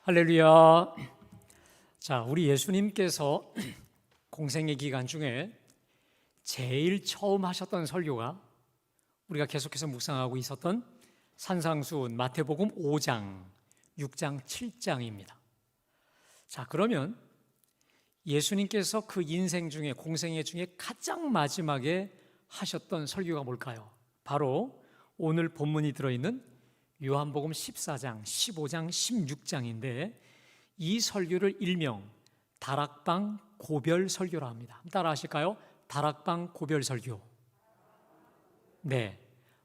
할렐루야. 자, 우리 예수님께서 공생의 기간 중에 제일 처음 하셨던 설교가 우리가 계속해서 묵상하고 있었던 산상수훈 마태복음 5장, 6장, 7장입니다. 자, 그러면 예수님께서 그 인생 중에 공생애 중에 가장 마지막에 하셨던 설교가 뭘까요? 바로 오늘 본문이 들어있는 요한복음 14장, 15장, 16장인데 이 설교를 일명 다락방 고별 설교라 합니다. 따라 하실까요? 다락방 고별 설교. 네,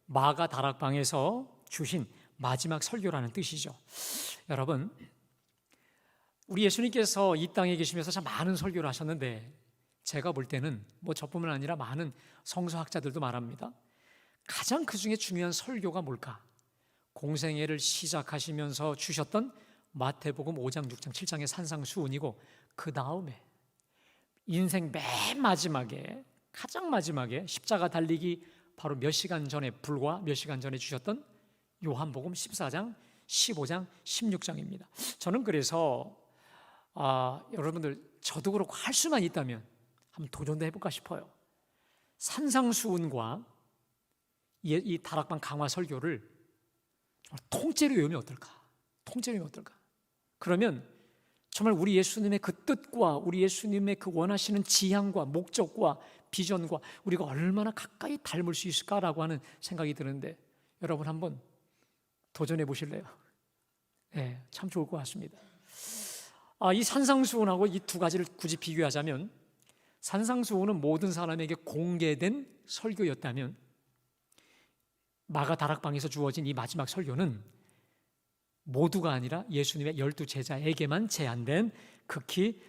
마가 다락방에서 주신 마지막 설교라는 뜻이죠. 여러분, 우리 예수님께서 이 땅에 계시면서 참 많은 설교를 하셨는데 제가 볼 때는 저뿐만 아니라 많은 성서학자들도 말합니다. 가장 그 중에 중요한 설교가 뭘까? 공생애를 시작하시면서 주셨던 마태복음 5장, 6장, 7장의 산상수훈이고 그 다음에 인생 맨 마지막에 가장 마지막에 십자가 달리기 바로 몇 시간 전에 불과 몇 시간 전에 주셨던 요한복음 14장, 15장, 16장입니다. 저는 그래서 여러분들 저도 그렇고 할 수만 있다면 한번 도전도 해볼까 싶어요. 산상수훈과 이 다락방 강화 설교를 통째로 외우면 어떨까? 통째로 외우면 어떨까? 그러면 정말 우리 예수님의 그 뜻과 우리 예수님의 그 원하시는 지향과 목적과 비전과 우리가 얼마나 가까이 닮을 수 있을까라고 하는 생각이 드는데 여러분 한번 도전해 보실래요? 네, 참 좋을 것 같습니다. 이 산상수훈하고 이 두 가지를 굳이 비교하자면 산상수훈은 모든 사람에게 공개된 설교였다면 마가 다락방에서 주어진 이 마지막 설교는 모두가 아니라 예수님의 12 제자에게만 제한된 극히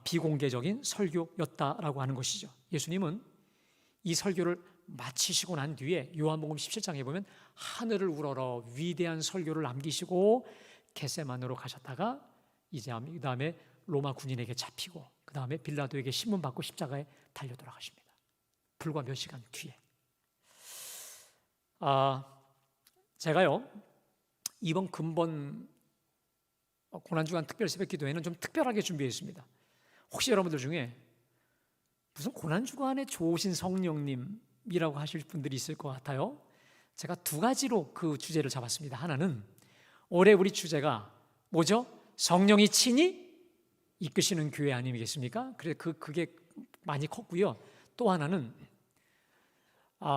비공개적인 설교였다라고 하는 것이죠. 예수님은 이 설교를 마치시고 난 뒤에 요한복음 17장에 보면 하늘을 우러러 위대한 설교를 남기시고 겟세마네로 가셨다가 이제 그 다음에 로마 군인에게 잡히고 그 다음에 빌라도에게 신문받고 십자가에 달려 돌아가십니다. 불과 몇 시간 뒤에. 제가요 이번 근본 고난주간 특별 새벽기도회는 좀 특별하게 준비했습니다. 혹시 여러분들 중에 무슨 고난주간에 좋으신 성령님이라고 하실 분들이 있을 것 같아요. 제가 두 가지로 그 주제를 잡았습니다. 하나는 올해 우리 주제가 뭐죠? 성령이 친히 이끄시는 교회 아니겠습니까? 그래서 그게 많이 컸고요. 또 하나는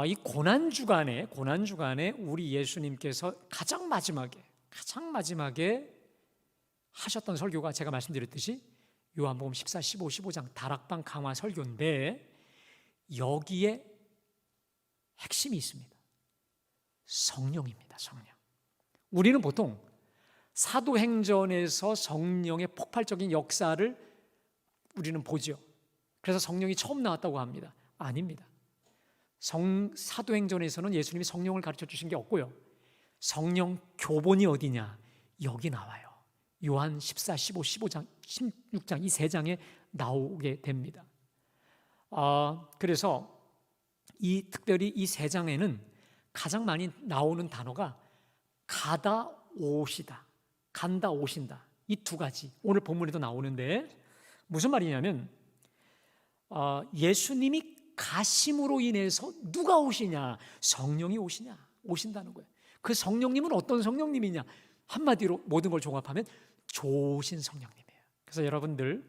이 고난주간에 우리 예수님께서 가장 마지막에 하셨던 설교가 제가 말씀드렸듯이 요한복음 14, 15, 15장 다락방 강화 설교인데 여기에 핵심이 있습니다. 성령입니다. 성령. 우리는 보통 사도행전에서 성령의 폭발적인 역사를 우리는 보죠. 그래서 성령이 처음 나왔다고 합니다. 아닙니다. 사도행전에서는 예수님이 성령을 가르쳐 주신 게 없고요. 성령 교본이 어디냐? 여기 나와요. 요한 14, 15, 15장, 16장 이 세 장에 나오게 됩니다. 그래서 특별히 이 세 장에는 가장 많이 나오는 단어가 가다 오시다, 간다 오신다 이 두 가지 오늘 본문에도 나오는데 무슨 말이냐면 예수님이 가심으로 인해서 누가 오시냐? 성령이 오신다는 거예요. 그 성령님은 어떤 성령님이냐? 한마디로 모든 걸 종합하면 좋으신 성령님이에요. 그래서 여러분들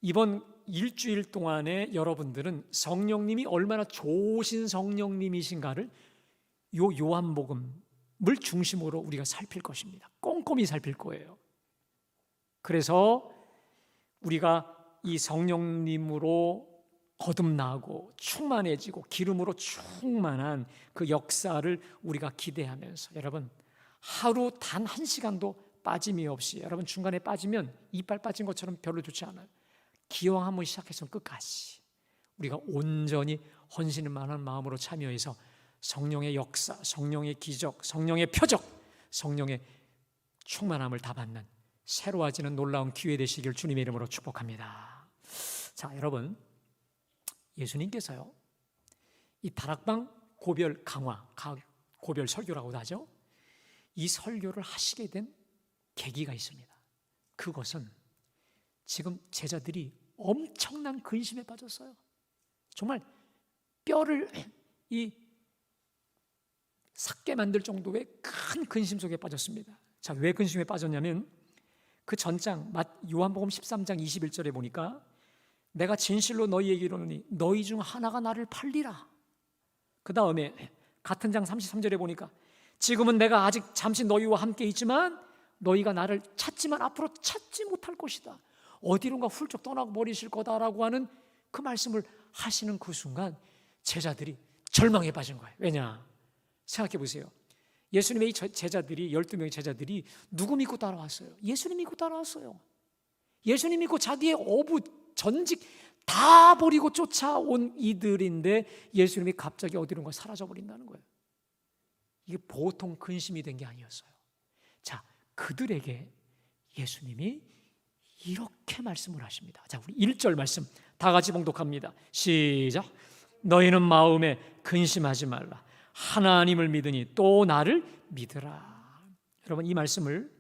이번 일주일 동안에 여러분들은 성령님이 얼마나 좋으신 성령님이신가를 요한복음을 중심으로 우리가 살필 것입니다. 꼼꼼히 살필 거예요. 그래서 우리가 이 성령님으로 거듭나고 충만해지고 기름으로 충만한 그 역사를 우리가 기대하면서 여러분 하루 단 1시간도 빠짐이 없이 여러분 중간에 빠지면 이빨 빠진 것처럼 별로 좋지 않아요. 기왕 한번 시작해서 끝까지 우리가 온전히 헌신만한 마음으로 참여해서 성령의 역사, 성령의 기적, 성령의 표적, 성령의 충만함을 다 받는 새로워지는 놀라운 기회 되시길 주님의 이름으로 축복합니다. 자, 여러분 예수님께서요 이 다락방 고별 강화, 고별 설교라고도 하죠. 이 설교를 하시게 된 계기가 있습니다. 그것은 지금 제자들이 엄청난 근심에 빠졌어요. 정말 뼈를 삭게 만들 정도의 큰 근심 속에 빠졌습니다. 자, 왜 근심에 빠졌냐면 그 전장 요한복음 13장 21절에 보니까 내가 진실로 너희에게 이르노니 너희 중 하나가 나를 팔리라. 그 다음에 같은 장 33절에 보니까 지금은 내가 아직 잠시 너희와 함께 있지만 너희가 나를 찾지만 앞으로 찾지 못할 것이다. 어디론가 훌쩍 떠나고 버리실 거다라고 하는 그 말씀을 하시는 그 순간 제자들이 절망에 빠진 거예요. 왜냐? 생각해 보세요. 예수님의 이 제자들이 12명의 제자들이 누구 믿고 따라왔어요? 예수님 믿고 따라왔어요. 예수님 믿고 자기의 어부 전직 다 버리고 쫓아온 이들인데 예수님이 갑자기 어디론가 사라져 버린다는 거예요. 이게 보통 근심이 된 게 아니었어요. 자, 그들에게 예수님이 이렇게 말씀을 하십니다. 자, 우리 1절 말씀 다 같이 봉독합니다. 시작. 너희는 마음에 근심하지 말라. 하나님을 믿으니 또 나를 믿으라. 여러분, 이 말씀을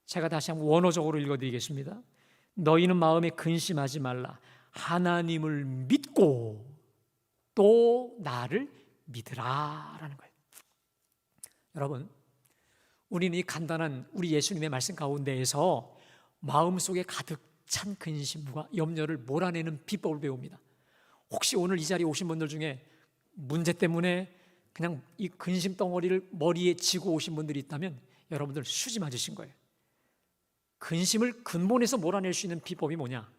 제가 다시 한번 원어적으로 읽어드리겠습니다. 너희는 마음에 근심하지 말라. 하나님을 믿고 또 나를 믿으라 라는 거예요. 여러분, 우리는 이 간단한 우리 예수님의 말씀 가운데에서 마음속에 가득 찬 근심과 염려를 몰아내는 비법을 배웁니다. 혹시 오늘 이 자리에 오신 분들 중에 문제 때문에 그냥 이 근심 덩어리를 머리에 지고 오신 분들이 있다면 여러분들 수지 맞으신 거예요. 근심을 근본에서 몰아낼 수 있는 비법이 뭐냐?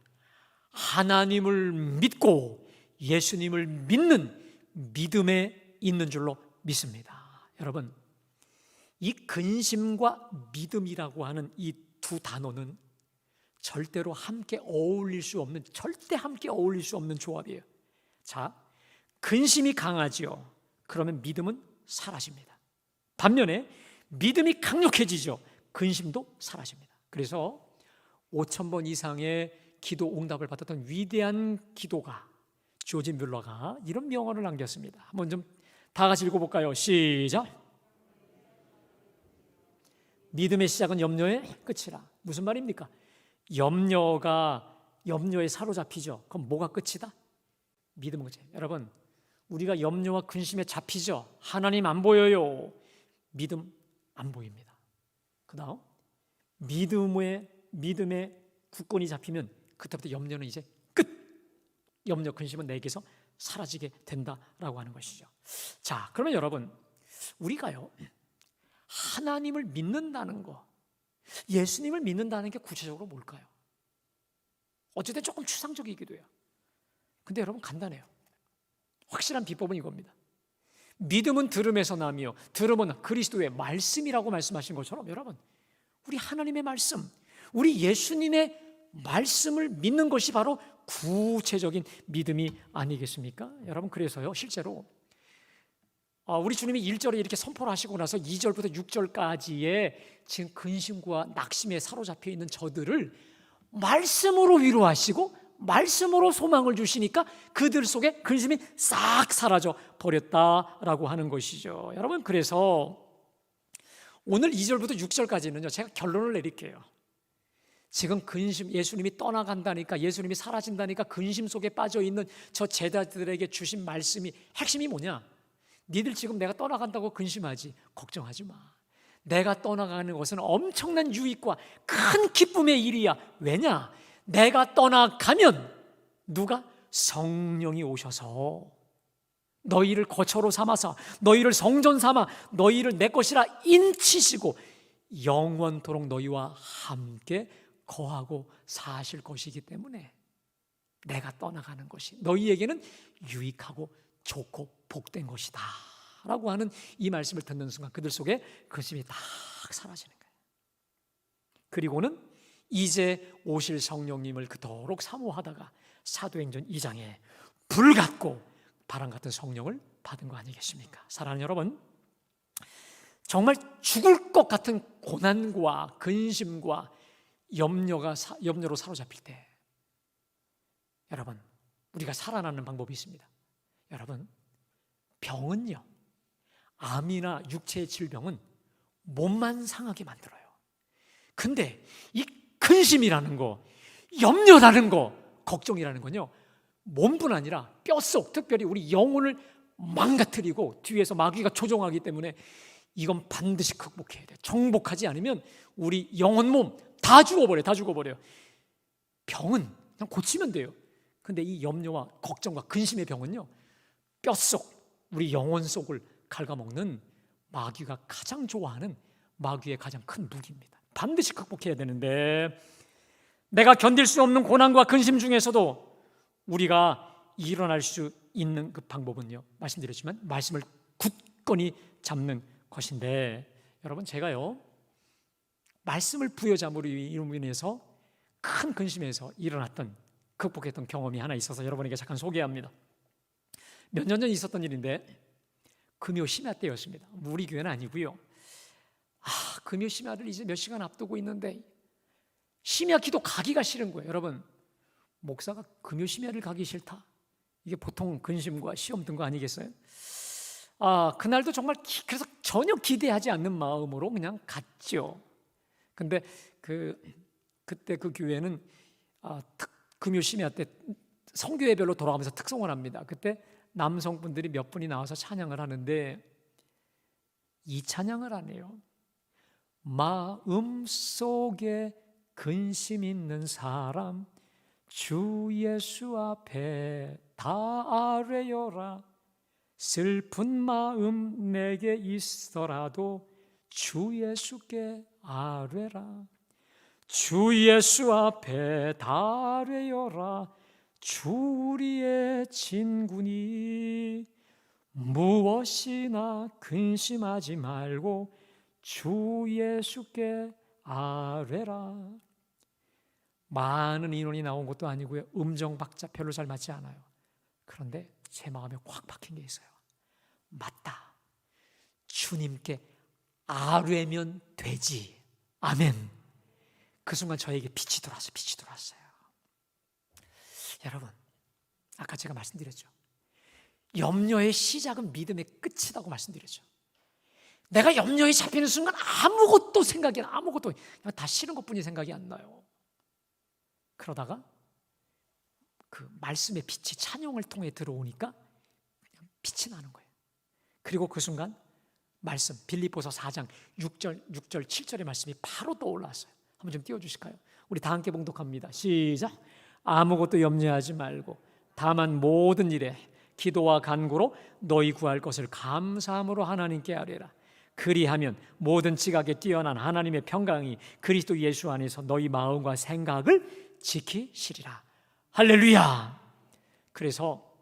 하나님을 믿고 예수님을 믿는 믿음에 있는 줄로 믿습니다. 여러분, 이 근심과 믿음이라고 하는 이 두 단어는 절대로 함께 어울릴 수 없는, 절대 함께 어울릴 수 없는 조합이에요. 자, 근심이 강하지요. 그러면 믿음은 사라집니다. 반면에 믿음이 강력해지죠. 근심도 사라집니다. 그래서 5,000번 이상의 기도 응답을 받았던 위대한 기도가 조지 뮬러가 이런 명언을 남겼습니다. 한번 좀 다 같이 읽어볼까요? 시작. 믿음의 시작은 염려의 끝이라. 무슨 말입니까? 염려에 사로잡히죠. 그럼 뭐가 끝이다? 믿음은 끝이에요. 여러분, 우리가 염려와 근심에 잡히죠. 하나님 안 보여요. 믿음 안 보입니다. 그 다음 믿음의 굳건히 잡히면 그때부터 염려는 이제 끝. 염려 근심은 내게서 사라지게 된다라고 하는 것이죠. 자, 그러면 여러분, 우리가요 하나님을 믿는다는 거, 예수님을 믿는다는 게 구체적으로 뭘까요? 어쨌든 조금 추상적이기도 해요. 근데 여러분, 간단해요. 확실한 비법은 이겁니다. 믿음은 들음에서 나며 들음은 그리스도의 말씀이라고 말씀하신 것처럼 여러분, 우리 하나님의 말씀, 우리 예수님의 말씀을 믿는 것이 바로 구체적인 믿음이 아니겠습니까? 여러분, 그래서요 실제로 우리 주님이 1절에 이렇게 선포를 하시고 나서 2절부터 6절까지의 지금 근심과 낙심에 사로잡혀 있는 저들을 말씀으로 위로하시고 말씀으로 소망을 주시니까 그들 속에 근심이 싹 사라져 버렸다라고 하는 것이죠. 여러분, 그래서 오늘 2절부터 6절까지는요 제가 결론을 내릴게요. 지금 근심, 예수님이 떠나간다니까, 예수님이 사라진다니까 근심 속에 빠져있는 저 제자들에게 주신 말씀이, 핵심이 뭐냐? 니들 지금 내가 떠나간다고 근심하지, 걱정하지 마. 내가 떠나가는 것은 엄청난 유익과 큰 기쁨의 일이야. 왜냐? 내가 떠나가면 누가? 성령이 오셔서 너희를 거처로 삼아서, 너희를 성전 삼아, 너희를 내 것이라 인치시고 영원토록 너희와 함께 거하고 사실 것이기 때문에 내가 떠나가는 것이 너희에게는 유익하고 좋고 복된 것이다 라고 하는 이 말씀을 듣는 순간 그들 속에 근심이 딱 사라지는 거예요. 그리고는 이제 오실 성령님을 그토록 사모하다가 사도행전 2장에 불같고 바람 같은 성령을 받은 거 아니겠습니까? 사랑하는 여러분, 정말 죽을 것 같은 고난과 근심과 염려로 사로잡힐 때 여러분, 우리가 살아나는 방법이 있습니다. 여러분, 병은요, 암이나 육체의 질병은 몸만 상하게 만들어요. 근데 이 근심이라는 거, 염려라는 거, 걱정이라는 건요, 몸뿐 아니라 뼛속, 특별히 우리 영혼을 망가뜨리고 뒤에서 마귀가 조종하기 때문에 이건 반드시 극복해야 돼. 정복하지 않으면 우리 영혼 몸 다 죽어버려요. 다 죽어버려요. 병은 그냥 고치면 돼요. 근데 이 염려와 걱정과 근심의 병은요, 뼛속, 우리 영혼 속을 갉아먹는 마귀가 가장 좋아하는 마귀의 가장 큰 무기입니다. 반드시 극복해야 되는데, 내가 견딜 수 없는 고난과 근심 중에서도 우리가 일어날 수 있는 그 방법은요, 말씀드렸지만 말씀을 굳건히 잡는 것인데, 여러분, 제가요 말씀을 부여잡으로 인해서 큰 근심에서 일어났던, 극복했던 경험이 하나 있어서 여러분에게 잠깐 소개합니다. 몇 년 전 있었던 일인데, 금요 심야 때였습니다. 우리 교회는 아니고요. 금요 심야를 이제 몇 시간 앞두고 있는데 심야 기도 가기가 싫은 거예요. 여러분, 목사가 금요 심야를 가기 싫다, 이게 보통 근심과 시험 든 거 아니겠어요? 그날도 정말 그래서 전혀 기대하지 않는 마음으로 그냥 갔죠. 근데 그때 그 교회는 금요 심야 때 성교회별로 돌아가면서 특송을 합니다. 그때 남성분들이 몇 분이 나와서 찬양을 하는데 이 찬양을 하네요. 마음속에 근심 있는 사람 주 예수 앞에 다 아뢰어라. 슬픈 마음 내게 있더라도 주 예수께 아뢰라. 주 예수 앞에 다 아뢰어라. 주 우리의 친구니 무엇이나 근심하지 말고 주 예수께 아뢰라. 많은 인원이 나온 것도 아니고요, 음정 박자 별로 잘 맞지 않아요. 그런데 제 마음에 확 박힌 게 있어요. 맞다, 주님께 아뢰면 되지. 아멘. 그 순간 저에게 빛이 들어왔어요. 여러분, 아까 제가 말씀드렸죠, 염려의 시작은 믿음의 끝이라고 말씀드렸죠. 내가 염려에 잡히는 순간 아무것도 그냥 다 싫은 것뿐이 생각이 안 나요. 그러다가 그 말씀의 빛이 찬양을 통해 들어오니까 그냥 빛이 나는 거예요. 그리고 그 순간 말씀, 빌립보서 4장 6절 7절의 말씀이 바로 떠올랐어요. 한번 좀 띄워주실까요? 우리 다 함께 봉독합니다. 시작. 아무것도 염려하지 말고 다만 모든 일에 기도와 간구로 너희 구할 것을 감사함으로 하나님께 아뢰라. 그리하면 모든 지각에 뛰어난 하나님의 평강이 그리스도 예수 안에서 너희 마음과 생각을 지키시리라. 할렐루야. 그래서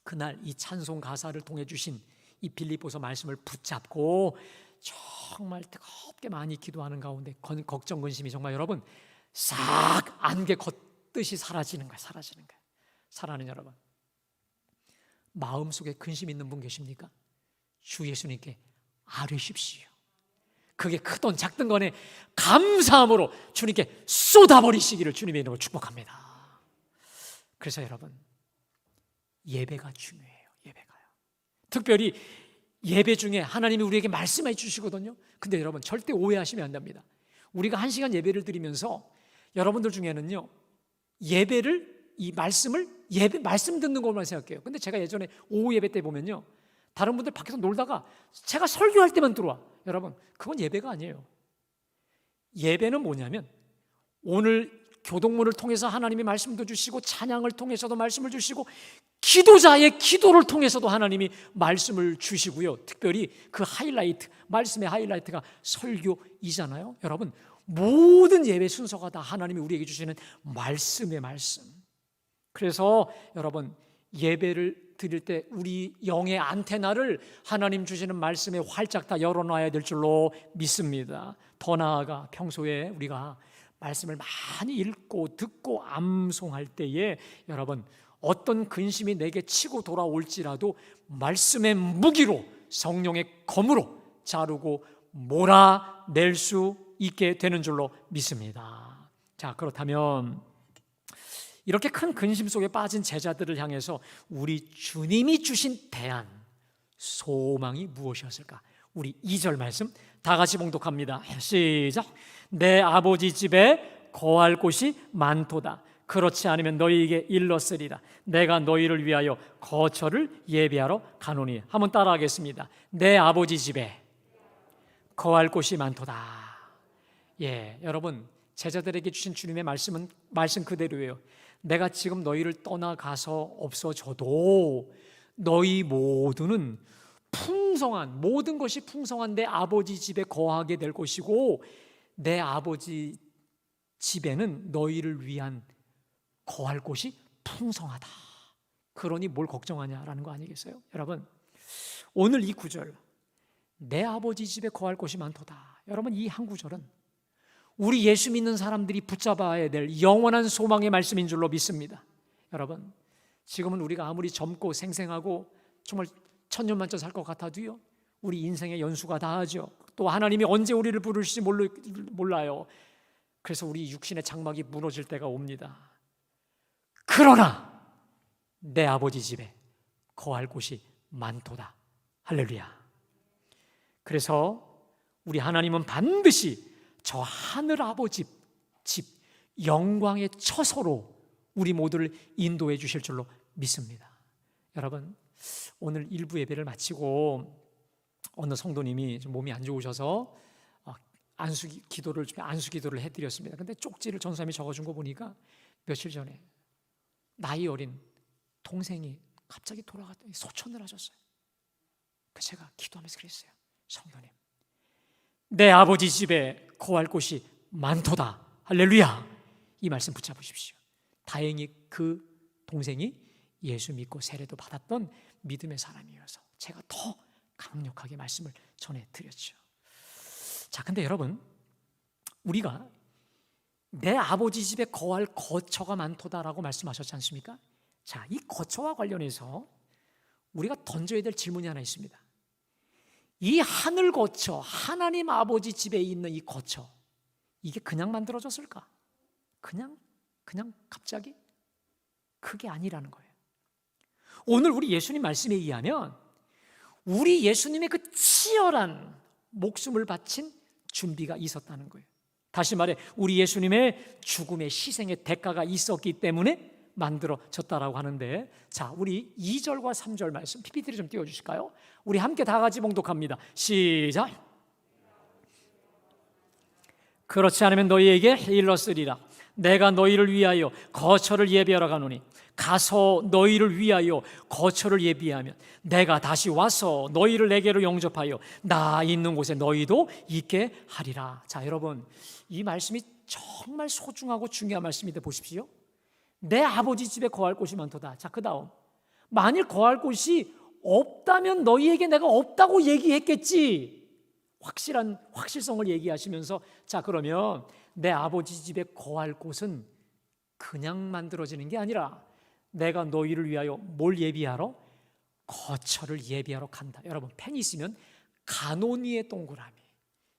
그날 이 찬송 가사를 통해 주신 이 빌립보서 말씀을 붙잡고 정말 뜨겁게 많이 기도하는 가운데 걱정 근심이 정말 여러분 싹 안개 걷듯이 사라지는 거예요. 사랑하는 여러분, 마음속에 근심 있는 분 계십니까? 주 예수님께 아뢰십시오. 그게 크든 작든 간에 감사함으로 주님께 쏟아버리시기를 주님의 이름으로 축복합니다. 그래서 여러분, 예배가 중요해요. 예배가요. 특별히 예배 중에 하나님이 우리에게 말씀해 주시거든요. 근데 여러분, 절대 오해하시면 안 됩니다. 우리가 1시간 예배를 드리면서 여러분들 중에는요, 이 말씀 듣는 것만 생각해요. 근데 제가 예전에 오후 예배 때 보면요, 다른 분들 밖에서 놀다가 제가 설교할 때만 들어와. 여러분, 그건 예배가 아니에요. 예배는 뭐냐면 오늘 교동문을 통해서 하나님이 말씀도 주시고 찬양을 통해서도 말씀을 주시고 기도자의 기도를 통해서도 하나님이 말씀을 주시고요. 특별히 그 하이라이트, 말씀의 하이라이트가 설교이잖아요. 여러분, 모든 예배 순서가 다 하나님이 우리에게 주시는 말씀의 말씀. 그래서 여러분, 예배를 드릴 때 우리 영의 안테나를 하나님 주시는 말씀에 활짝 다 열어놔야 될 줄로 믿습니다. 더 나아가 평소에 우리가 말씀을 많이 읽고 듣고 암송할 때에 여러분, 어떤 근심이 내게 치고 돌아올지라도 말씀의 무기로, 성령의 검으로 자르고 몰아낼 수 있게 되는 줄로 믿습니다. 자, 그렇다면 이렇게 큰 근심 속에 빠진 제자들을 향해서 우리 주님이 주신 대안, 소망이 무엇이었을까? 우리 2절 말씀 다 같이 봉독합니다. 시작. 내 아버지 집에 거할 곳이 많도다. 그렇지 않으면 너희에게 일렀으리라. 내가 너희를 위하여 거처를 예비하러 가노니. 한번 따라하겠습니다. 내 아버지 집에 거할 곳이 많도다. 예, 여러분, 제자들에게 주신 주님의 말씀은 말씀 그대로예요. 내가 지금 너희를 떠나가서 없어져도 너희 모두는 풍성한, 모든 것이 풍성한 내 아버지 집에 거하게 될 것이고, 내 아버지 집에는 너희를 위한 거할 곳이 풍성하다. 그러니 뭘 걱정하냐라는 거 아니겠어요? 여러분, 오늘 이 구절, 내 아버지 집에 거할 곳이 많도다. 여러분, 이 한 구절은 우리 예수 믿는 사람들이 붙잡아야 될 영원한 소망의 말씀인 줄로 믿습니다. 여러분, 지금은 우리가 아무리 젊고 생생하고 정말 천년만년 살 것 같아도요, 우리 인생의 연수가 다하죠. 또 하나님이 언제 우리를 부르실지 몰라요. 그래서 우리 육신의 장막이 무너질 때가 옵니다. 그러나 내 아버지 집에 거할 곳이 많도다. 할렐루야. 그래서 우리 하나님은 반드시 저 하늘 아버지 집 영광의 처소로 우리 모두를 인도해 주실 줄로 믿습니다. 여러분, 오늘 일부 예배를 마치고 어느 성도님이 좀 몸이 안 좋으셔서 안수 기도를 해드렸습니다. 근데 쪽지를 전사님이 적어준 거 보니까 며칠 전에 나이 어린 동생이 갑자기 돌아갔더니 소천을 하셨어요. 그래서 제가 기도하면서 그랬어요. 성도님, 내 아버지 집에 거할 곳이 많도다. 할렐루야. 이 말씀 붙잡으십시오. 다행히 그 동생이 예수 믿고 세례도 받았던 믿음의 사람이어서 제가 더 강력하게 말씀을 전해드렸죠. 자, 근데 여러분, 우리가 내 아버지 집에 거할 거처가 많도다라고 말씀하셨지 않습니까? 자, 이 거처와 관련해서 우리가 던져야 될 질문이 하나 있습니다. 이 하늘 거처, 하나님 아버지 집에 있는 이 거처, 이게 그냥 만들어졌을까? 그냥 갑자기? 그게 아니라는 거예요. 오늘 우리 예수님 말씀에 의하면 우리 예수님의 그 치열한 목숨을 바친 준비가 있었다는 거예요. 다시 말해, 우리 예수님의 죽음의 희생의 대가가 있었기 때문에 만들어졌다라고 하는데, 자, 우리 2절과 3절 말씀 PPT를 좀 띄워주실까요? 우리 함께 다 같이 봉독합니다. 시작. 그렇지 않으면 너희에게 일렀으리라. 내가 너희를 위하여 거처를 예비하러 가노니 가서 너희를 위하여 거처를 예비하면 내가 다시 와서 너희를 내게로 영접하여 나 있는 곳에 너희도 있게 하리라. 자, 여러분, 이 말씀이 정말 소중하고 중요한 말씀인데 보십시오. 내 아버지 집에 거할 곳이 많도다. 자, 그 다음, 만일 거할 곳이 없다면 너희에게 내가 없다고 얘기했겠지. 확실성을 얘기하시면서, 자, 그러면 내 아버지 집에 거할 곳은 그냥 만들어지는 게 아니라 내가 너희를 위하여 뭘 예비하러? 거처를 예비하러 간다. 여러분, 펜이 있으면 가노니의 동그라미,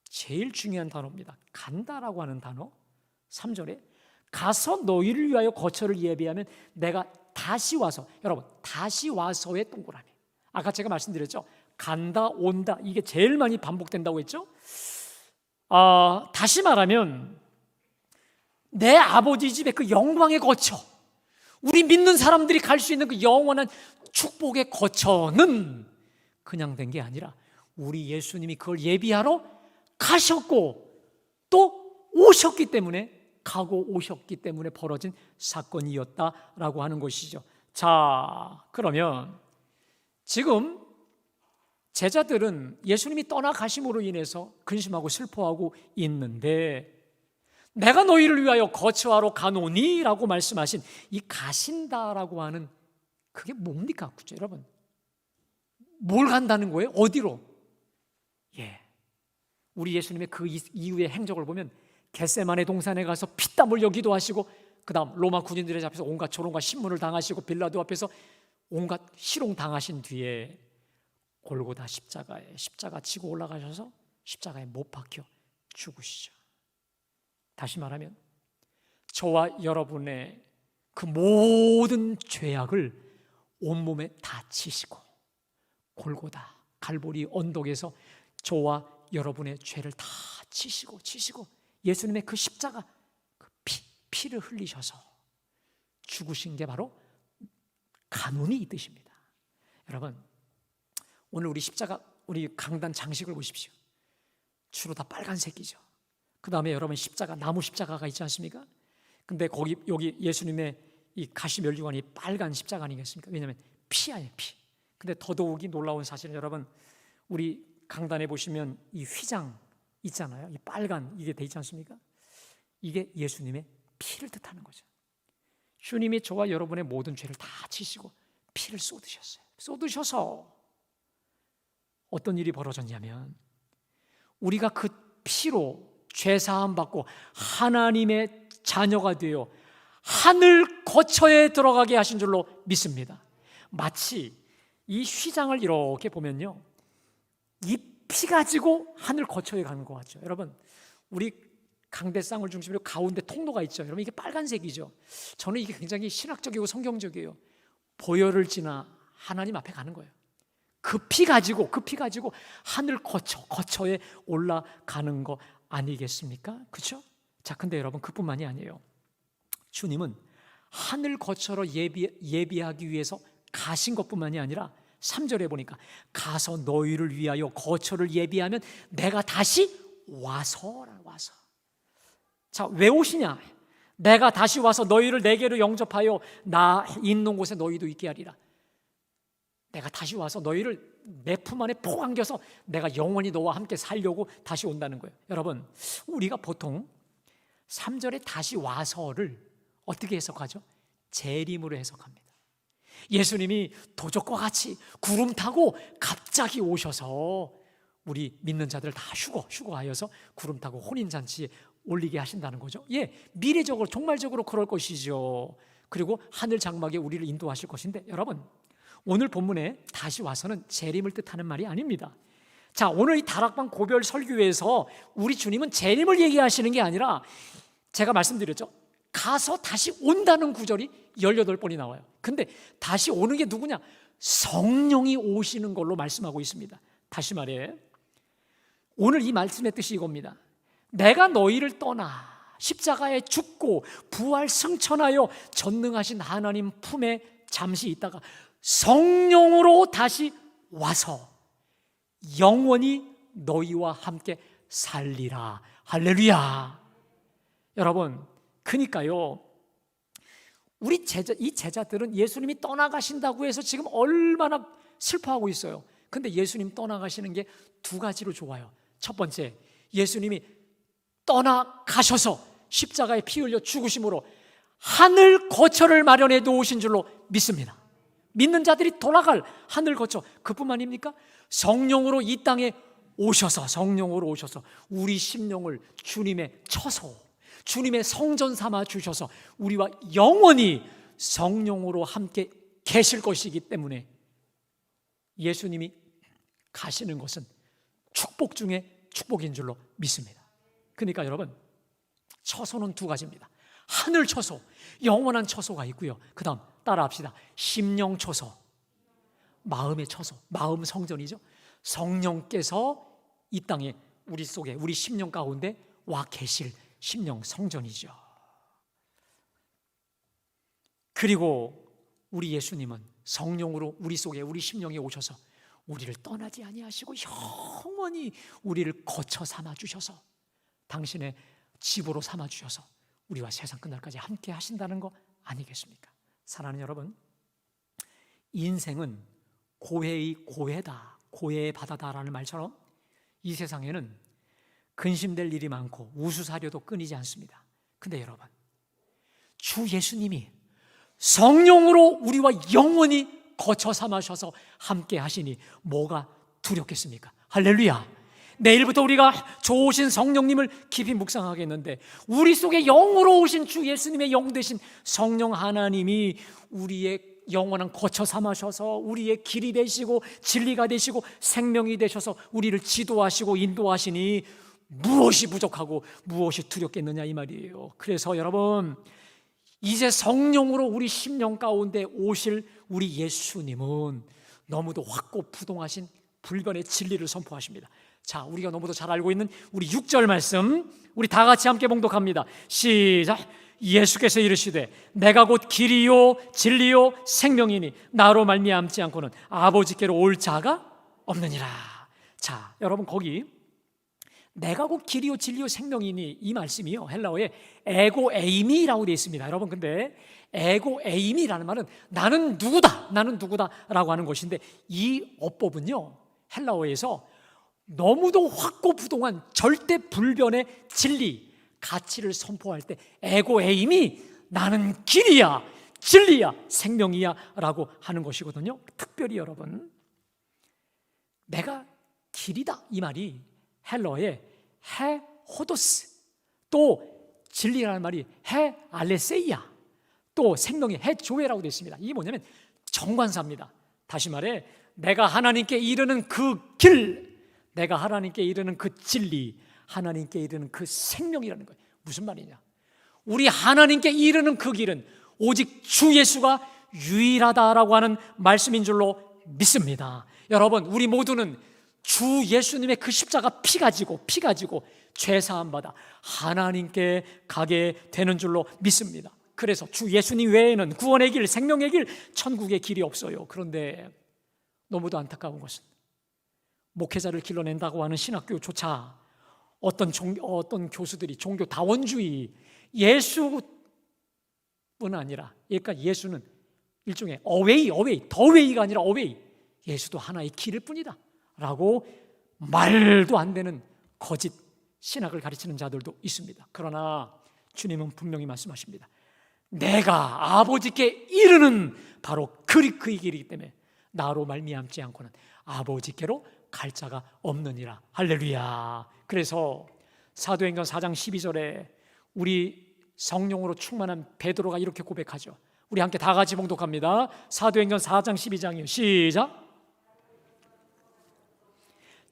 제일 중요한 단어입니다. 간다라고 하는 단어. 3절에 가서 너희를 위하여 거처를 예비하면 내가 다시 와서, 여러분, 다시 와서의 동그라미. 아까 제가 말씀드렸죠. 간다, 온다, 이게 제일 많이 반복된다고 했죠. 다시 말하면 내 아버지 집에 그 영광의 거처, 우리 믿는 사람들이 갈 수 있는 그 영원한 축복의 거처는 그냥 된 게 아니라 우리 예수님이 그걸 예비하러 가셨고 또 오셨기 때문에, 가고 오셨기 때문에 벌어진 사건이었다라고 하는 것이죠. 자, 그러면 지금 제자들은 예수님이 떠나가심으로 인해서 근심하고 슬퍼하고 있는데, 내가 너희를 위하여 거처하러 가노니 라고 말씀하신 이 가신다라고 하는 그게 뭡니까? 그렇죠, 여러분? 뭘 간다는 거예요? 어디로? 예, 우리 예수님의 그 이후의 행적을 보면 겟세마네 동산에 가서 피땀 흘려 기도하시고, 그 다음 로마 군인들의 앞에서 온갖 조롱과 신문을 당하시고, 빌라도 앞에서 온갖 희롱 당하신 뒤에 골고다 십자가 지고 올라가셔서 십자가에 못 박혀 죽으시죠. 다시 말하면 저와 여러분의 그 모든 죄악을 온몸에 다 지시고 골고다 갈보리 언덕에서 저와 여러분의 죄를 다 지시고 예수님의 그 십자가, 그 피를 흘리셔서 죽으신 게 바로 간운이 이 뜻입니다. 여러분, 오늘 우리 십자가, 우리 강단 장식을 보십시오. 주로 다 빨간색이죠. 그 다음에 여러분 십자가, 나무 십자가가 있지 않습니까? 근데 여기 예수님의 이 가시면류관이 빨간 십자가 아니겠습니까? 왜냐하면 피 아니에요, 피. 근데 더더욱이 놀라운 사실은 여러분, 우리 강단에 보시면 이 휘장 있잖아요. 이 빨간 이게 돼 있지 않습니까? 이게 예수님의 피를 뜻하는 거죠. 주님이 저와 여러분의 모든 죄를 다 지시고 피를 쏟으셨어요. 쏟으셔서 어떤 일이 벌어졌냐면, 우리가 그 피로 죄사함 받고 하나님의 자녀가 되어 하늘 거처에 들어가게 하신 줄로 믿습니다. 마치 이 휘장을 이렇게 보면요, 이 피 가지고 하늘 거처에 가는 것 같죠. 여러분, 우리 강대상을 중심으로 가운데 통로가 있죠. 여러분, 이게 빨간색이죠. 저는 이게 굉장히 신학적이고 성경적이에요. 보혈을 지나 하나님 앞에 가는 거예요. 그 피 가지고 하늘 거처에 올라가는 거 아니겠습니까? 그렇죠? 자, 근데 여러분, 그뿐만이 아니에요. 주님은 하늘 거처로 예비하기 위해서 가신 것뿐만이 아니라 3절에 보니까 가서 너희를 위하여 거처를 예비하면 내가 다시 와서. 자, 왜 오시냐? 내가 다시 와서 너희를 내게로 영접하여 나 있는 곳에 너희도 있게 하리라. 내가 다시 와서 너희를 내 품 안에 폭 안겨서 내가 영원히 너와 함께 살려고 다시 온다는 거예요. 여러분, 우리가 보통 3절에 다시 와서를 어떻게 해석하죠? 재림으로 해석합니다. 예수님이 도적과 같이 구름 타고 갑자기 오셔서 우리 믿는 자들 다 휴거하여서 구름 타고 혼인잔치에 올리게 하신다는 거죠. 예, 미래적으로 종말적으로 그럴 것이죠. 그리고 하늘 장막에 우리를 인도하실 것인데, 여러분, 오늘 본문에 다시 와서는 재림을 뜻하는 말이 아닙니다. 자, 오늘 이 다락방 고별 설교에서 우리 주님은 재림을 얘기하시는 게 아니라, 제가 말씀드렸죠, 가서 다시 온다는 구절이 18번이 나와요. 근데 다시 오는 게 누구냐? 성령이 오시는 걸로 말씀하고 있습니다. 다시 말해, 오늘 이 말씀의 뜻이 이겁니다. 내가 너희를 떠나 십자가에 죽고 부활 승천하여 전능하신 하나님 품에 잠시 있다가 성령으로 다시 와서 영원히 너희와 함께 살리라. 할렐루야. 여러분, 그러니까요, 이 제자들은 예수님이 떠나가신다고 해서 지금 얼마나 슬퍼하고 있어요. 근데 예수님 떠나가시는 게 두 가지로 좋아요. 첫 번째, 예수님이 떠나가셔서 십자가에 피 흘려 죽으심으로 하늘 거처를 마련해 놓으신 줄로 믿습니다. 믿는 자들이 돌아갈 하늘 거처, 그뿐만입니까? 성령으로 이 땅에 오셔서, 성령으로 오셔서 우리 심령을 주님의 처소, 주님의 성전 삼아 주셔서 우리와 영원히 성령으로 함께 계실 것이기 때문에 예수님이 가시는 것은 축복 중에 축복인 줄로 믿습니다. 그러니까 여러분, 처소는 두 가지입니다. 하늘 처소, 영원한 처소가 있고요. 그 다음 따라합시다. 심령 처소, 마음의 처소, 마음 성전이죠. 성령께서 이 땅에 우리 속에, 우리 심령 가운데 와 계실 심령 성전이죠. 그리고 우리 예수님은 성령으로 우리 속에, 우리 심령에 오셔서 우리를 떠나지 아니하시고 영원히 우리를 거처 삼아 주셔서 당신의 집으로 삼아 주셔서 우리와 세상 끝날까지 함께 하신다는 거 아니겠습니까? 사랑하는 여러분, 인생은 고해의 고해다, 고해의 바다다라는 말처럼 이 세상에는 근심될 일이 많고 우수사려도 끊이지 않습니다. 근데 여러분, 주 예수님이 성령으로 우리와 영원히 거처 삼으셔서 함께 하시니 뭐가 두렵겠습니까? 할렐루야. 내일부터 우리가 좋으신 성령님을 깊이 묵상하겠는데, 우리 속에 영으로 오신 주 예수님의 영 되신 성령 하나님이 우리의 영원한 거처 삼으셔서 우리의 길이 되시고 진리가 되시고 생명이 되셔서 우리를 지도하시고 인도하시니 무엇이 부족하고 무엇이 두렵겠느냐 이 말이에요. 그래서 여러분, 이제 성령으로 우리 심령 가운데 오실 우리 예수님은 너무도 확고부동하신 불변의 진리를 선포하십니다. 자, 우리가 너무도 잘 알고 있는 우리 6절 말씀, 우리 다 같이 함께 봉독합니다. 시작. 예수께서 이르시되 내가 곧 길이요 진리요 생명이니 나로 말미암지 않고는 아버지께로 올 자가 없느니라. 자, 여러분 거기 내가 곧 길이요 진리요 생명이니 이 말씀이요 헬라어에 에고에이미라고 되어 있습니다. 여러분 근데 에고에이미라는 말은 나는 누구다라고 하는 것인데 이 어법은요 헬라어에서 너무도 확고부동한 절대 불변의 진리, 가치를 선포할 때 에고에이미 나는 길이야 진리야 생명이야 라고 하는 것이거든요. 특별히 여러분 내가 길이다 이 말이 헬러의 해 호도스, 또 진리라는 말이 해 알레세이야, 또 생명이 해 조회라고 되어 있습니다. 이게 뭐냐면 정관사입니다. 다시 말해 내가 하나님께 이르는 그 길, 내가 하나님께 이르는 그 진리, 하나님께 이르는 그 생명이라는 거예요. 무슨 말이냐? 우리 하나님께 이르는 그 길은 오직 주 예수가 유일하다라고 하는 말씀인 줄로 믿습니다. 여러분 우리 모두는 주 예수님의 그 십자가 피 가지고 죄 사함 받아 하나님께 가게 되는 줄로 믿습니다. 그래서 주 예수님 외에는 구원의 길, 생명의 길, 천국의 길이 없어요. 그런데 너무도 안타까운 것은 목회자를 길러낸다고 하는 신학교조차 어떤 교수들이 종교 다원주의, 예수뿐 아니라 그러니까 예수는 일종의 어웨이, 더웨이가 아니라 어웨이, 예수도 하나의 길일 뿐이다 라고 말도 안 되는 거짓 신학을 가르치는 자들도 있습니다. 그러나 주님은 분명히 말씀하십니다. 내가 아버지께 이르는 바로 그의 길이기 때문에 나로 말미암지 않고는 아버지께로 갈 자가 없느니라. 할렐루야. 그래서 사도행전 4장 12절에 우리 성령으로 충만한 베드로가 이렇게 고백하죠. 우리 함께 다 같이 봉독합니다. 사도행전 4장 12장이요 시작.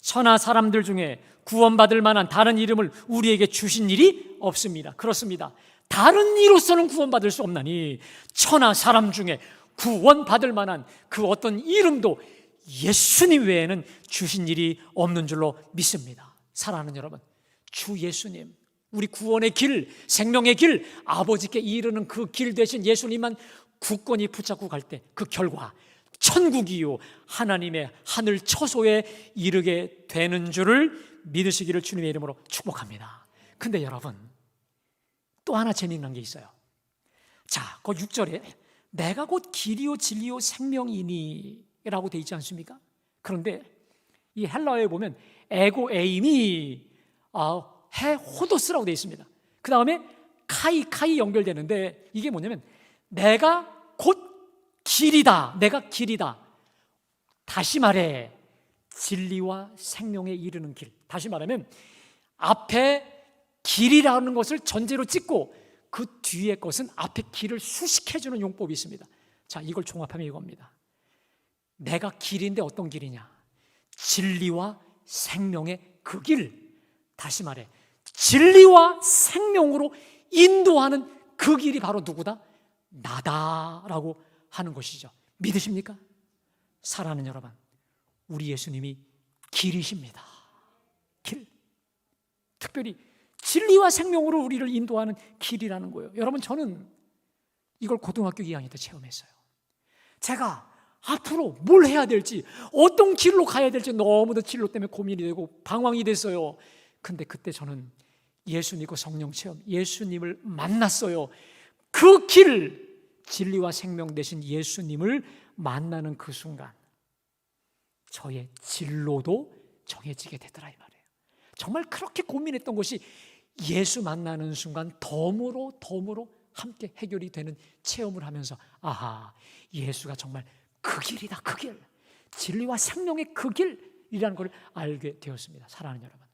천하 사람들 중에 구원받을 만한 다른 이름을 우리에게 주신 일이 없습니다. 그렇습니다. 다른 이로서는 구원받을 수 없나니 천하 사람 중에 구원받을 만한 그 어떤 이름도 예수님 외에는 주신 일이 없는 줄로 믿습니다. 사랑하는 여러분, 주 예수님, 우리 구원의 길, 생명의 길, 아버지께 이르는 그 길 대신 예수님만 굳건히 붙잡고 갈 때 그 결과 천국이요 하나님의 하늘 처소에 이르게 되는 줄을 믿으시기를 주님의 이름으로 축복합니다. 근데 여러분 또 하나 재미난 게 있어요. 자, 그 6절에 내가 곧 길이요 진리요 생명이니 라고 되어 있지 않습니까? 그런데 이 헬라어에 보면 에고에임이 해 호도스라고 되어 있습니다. 그 다음에 카이 연결되는데 이게 뭐냐면 내가 곧 길이다, 내가 길이다. 다시 말해 진리와 생명에 이르는 길. 다시 말하면 앞에 길이라는 것을 전제로 찍고 그 뒤에 것은 앞에 길을 수식해주는 용법이 있습니다. 자, 이걸 종합하면 이겁니다. 내가 길인데 어떤 길이냐? 진리와 생명의 그 길. 다시 말해 진리와 생명으로 인도하는 그 길이 바로 누구다? 나다라고 하는 것이죠. 믿으십니까? 사랑하는 여러분, 우리 예수님이 길이십니다. 길. 특별히 진리와 생명으로 우리를 인도하는 길이라는 거예요. 여러분 저는 이걸 고등학교 2학년 때 체험했어요. 제가 앞으로 뭘 해야 될지, 어떤 길로 가야 될지 너무도 진로 때문에 고민이 되고 방황이 됐어요. 근데 그때 저는 예수님과 성령 체험, 예수님을 만났어요. 그 길, 진리와 생명 되신 예수님을 만나는 그 순간 저의 진로도 정해지게 되더라 이 말이에요. 정말 그렇게 고민했던 것이 예수 만나는 순간 덤으로 함께 해결이 되는 체험을 하면서 아하, 예수가 정말 그 길이다, 그 길, 진리와 생명의 그 길이라는 걸 알게 되었습니다. 사랑하는 여러분,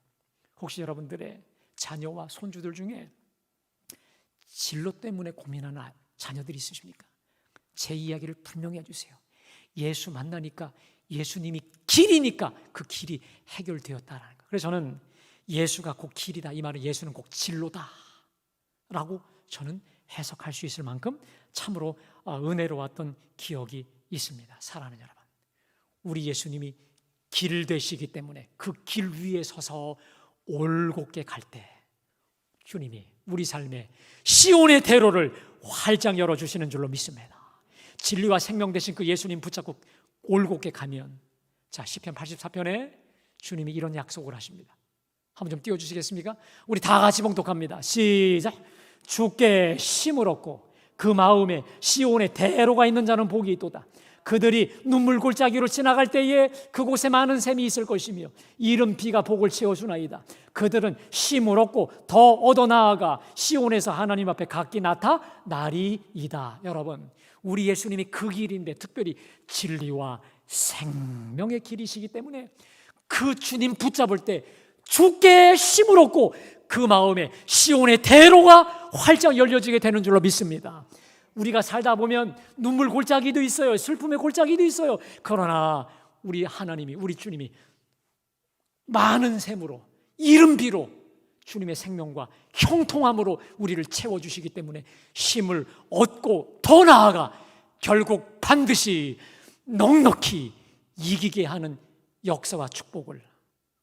혹시 여러분들의 자녀와 손주들 중에 진로 때문에 고민하는 자녀들이 있으십니까? 제 이야기를 분명히 해주세요. 예수 만나니까 예수님이 길이니까 그 길이 해결되었다라는 거. 그래서 저는 예수가 곧 길이다 이 말은 예수는 곧 진로다 라고 저는 해석할 수 있을 만큼 참으로 은혜로웠던 기억이 있습니다. 사랑하는 여러분, 우리 예수님이 길 되시기 때문에 그 길 위에 서서 올곧게 갈 때 주님이 우리 삶에 시온의 대로를 활짝 열어주시는 줄로 믿습니다. 진리와 생명 되신 그 예수님 붙잡고 올곧게 가면, 자, 시편 84편에 주님이 이런 약속을 하십니다. 한번 좀 띄워주시겠습니까? 우리 다 같이 봉독합니다. 시작. 주께 힘을 얻고 그 마음에 시온의 대로가 있는 자는 복이 있도다. 그들이 눈물 골짜기로 지나갈 때에 그곳에 많은 샘이 있을 것이며 이른 비가 복을 채워주나이다. 그들은 힘을 얻고 더 얻어 나아가 시온에서 하나님 앞에 각기 나타나리이다. 여러분, 우리 예수님이 그 길인데, 특별히 진리와 생명의 길이시기 때문에 그 주님 붙잡을 때 주께 힘을 얻고 그 마음에 시온의 대로가 활짝 열려지게 되는 줄로 믿습니다. 우리가 살다 보면 눈물 골짜기도 있어요. 슬픔의 골짜기도 있어요. 그러나 우리 하나님이, 우리 주님이 많은 샘으로, 이른 비로 주님의 생명과 형통함으로 우리를 채워주시기 때문에 힘을 얻고 더 나아가 결국 반드시 넉넉히 이기게 하는 역사와 축복을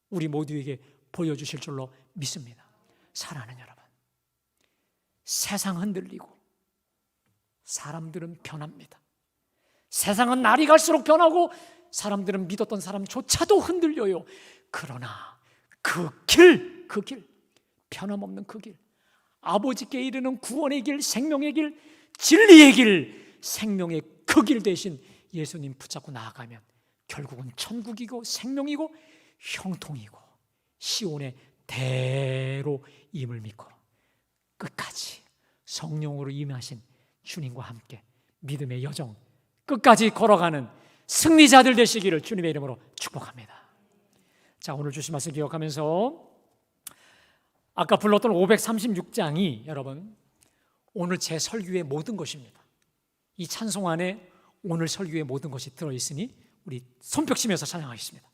우리 모두에게 보여주실 줄로 믿습니다. 사랑하는 여러분, 세상 흔들리고 사람들은 변합니다. 세상은 날이 갈수록 변하고 사람들은 믿었던 사람조차도 흔들려요. 그러나 그 길, 변함없는 그 길, 아버지께 이르는 구원의 길, 생명의 길, 진리의 길, 생명의 그 길 대신 예수님 붙잡고 나아가면 결국은 천국이고 생명이고 형통이고 시온의 대로임을 믿고 끝까지 성령으로 임하신 주님과 함께 믿음의 여정 끝까지 걸어가는 승리자들 되시기를 주님의 이름으로 축복합니다. 자, 오늘 주신 말씀 기억하면서 아까 불렀던 536장이 여러분 오늘 제 설교의 모든 것입니다. 이 찬송 안에 오늘 설교의 모든 것이 들어있으니 우리 손뼉치면서 찬양하겠습니다.